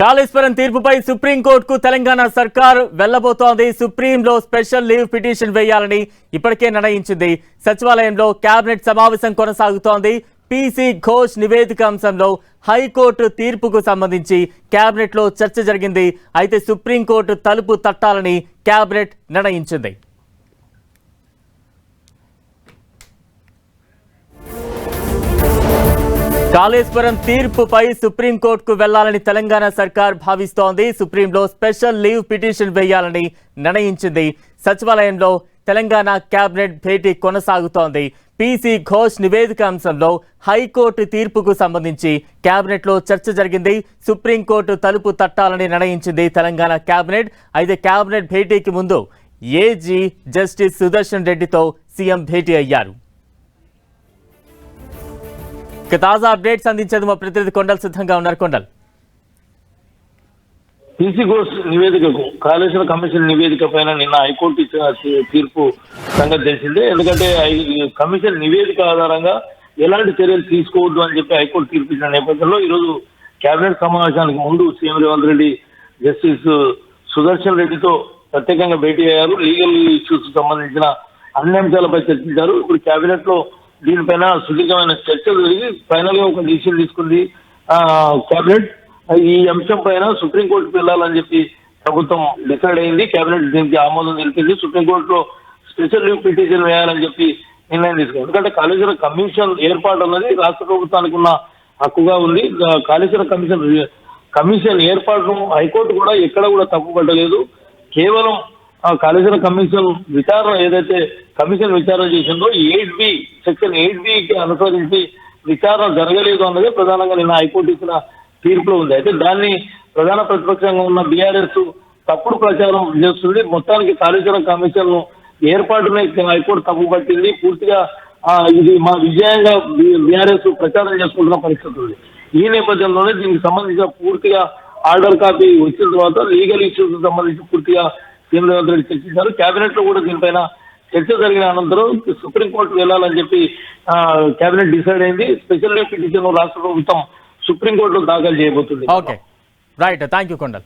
కాళేశ్వరం తీర్పుపై సుప్రీంకోర్టుకు తెలంగాణ సర్కార్ వెళ్లబోతోంది. సుప్రీంలో special leave petition వేయాలని ఇప్పటికే నిర్ణయించింది. సచివాలయంలో కేబినెట్ సమావేశం కొనసాగుతోంది. పీసీ ఘోష్ నివేదిక అంశంలో హైకోర్టు తీర్పుకు సంబంధించి కేబినెట్ లో చర్చ జరిగింది. అయితే సుప్రీంకోర్టు తలుపు తట్టాలని కేబినెట్ నిర్ణయించింది. కాళేశ్వరం తీర్పుపై సుప్రీంకోర్టుకు వెళ్లాలని తెలంగాణ సర్కార్ భావిస్తోంది. సుప్రీంలో స్పెషల్ లీవ్ పిటిషన్ వేయాలని నిర్ణయించింది. సచివాలయంలో తెలంగాణ కేబినెట్ భేటీ కొనసాగుతోంది. పీసీ ఘోష్ నివేదిక అంశంలో హైకోర్టు తీర్పుకు సంబంధించి కేబినెట్ లో చర్చ జరిగింది. సుప్రీంకోర్టు తలుపు తట్టాలని నిర్ణయించింది తెలంగాణ కేబినెట్. అయితే కేబినెట్ భేటీకి ముందు ఏజీ జస్టిస్ సుదర్శన్ రెడ్డితో సీఎం భేటీ అయ్యారు. తాజా అప్డేట్స్ అందించేందుకు మా ప్రతినిధి కొండల్ సిద్ధంగా ఉన్నారు. కొండల్, పీసీ ఘోష్ నివేదికకు కాళేశ్వర కమిషన్ నివేదిక పైన నిన్న హైకోర్టు ఇచ్చిన తీర్పు సంగతి తెలిసిందే. ఎందుకంటే కమిషన్ నివేదిక ఆధారంగా ఎలాంటి చర్యలు తీసుకోవద్దు అని చెప్పి హైకోర్టు తీర్పు ఇచ్చిన నేపథ్యంలో ఈరోజు కేబినెట్ సమావేశానికి ముందు సీఎం రేవంత్ రెడ్డి జస్టిస్ సుదర్శన్ రెడ్డితో ప్రత్యేకంగా భేటీ అయ్యారు. లీగల్ ఇష్యూస్ సంబంధించిన అన్ని అంశాలపై చర్చించారు. ఇప్పుడు కేబినెట్ లో దీనిపైన సుదీర్ఘమైన చర్చలు జరిగి ఫైనల్ గా ఒక డిసిషన్ తీసుకుంది కేబినెట్. ఈ అంశం పైన సుప్రీంకోర్టుకు వెళ్ళాలని చెప్పి ప్రభుత్వం డిసైడ్ అయింది. కేబినెట్ దీనికి ఆమోదం తెలిపింది. సుప్రీంకోర్టులో స్పెషల్ లీవ్ పిటిషన్ వేయాలని చెప్పి నిర్ణయం తీసుకుంది. ఎందుకంటే కాళేశ్వర కమిషన్ ఏర్పాటు అన్నది రాష్ట్ర ప్రభుత్వానికి ఉన్న హక్కుగా ఉంది. కాళేశ్వర కమిషన్ ఏర్పాటును హైకోర్టు కూడా ఎక్కడ కూడా తప్పుపట్టలేదు. కేవలం కాళేశ్వర కమిషన్ విచారణ ఏదైతే కమిషన్ విచారణ చేసిందో సెక్షన్ 8B అనుసరించి విచారణ జరగలేదు అన్నది ప్రధానంగా నిన్న హైకోర్టు ఇచ్చిన తీర్పులో ఉంది. అయితే దాన్ని ప్రధాన ప్రతిపక్షంగా ఉన్న బీఆర్ఎస్ తప్పుడు ప్రచారం చేస్తుంది. మొత్తానికి కాళేశ్వరం కమిషన్ ను ఏర్పాటునే హైకోర్టు తప్పు పట్టింది. పూర్తిగా ఇది మా విజయంగా బీఆర్ఎస్ ప్రచారం చేసుకుంటున్న పరిస్థితి ఉంది. ఈ నేపథ్యంలోనే దీనికి సంబంధించిన పూర్తిగా ఆర్డర్ కాపీ వచ్చిన తర్వాత లీగల్ ఇష్యూస్ సంబంధించి పూర్తిగా సీఎం రేవంత్ రెడ్డి చర్చించారు. కేబినెట్ లో కూడా దీనిపైన చర్చ జరిగిన అనంతరం సుప్రీంకోర్టు వెళ్లాలని చెప్పి కేబినెట్ డిసైడ్ అయింది. స్పెషల్ లీవ్ పిటిషన్ రాష్ట్ర ప్రభుత్వం సుప్రీంకోర్టులో దాఖలు చేయబోతుంది. Okay, right, thank you Kondal.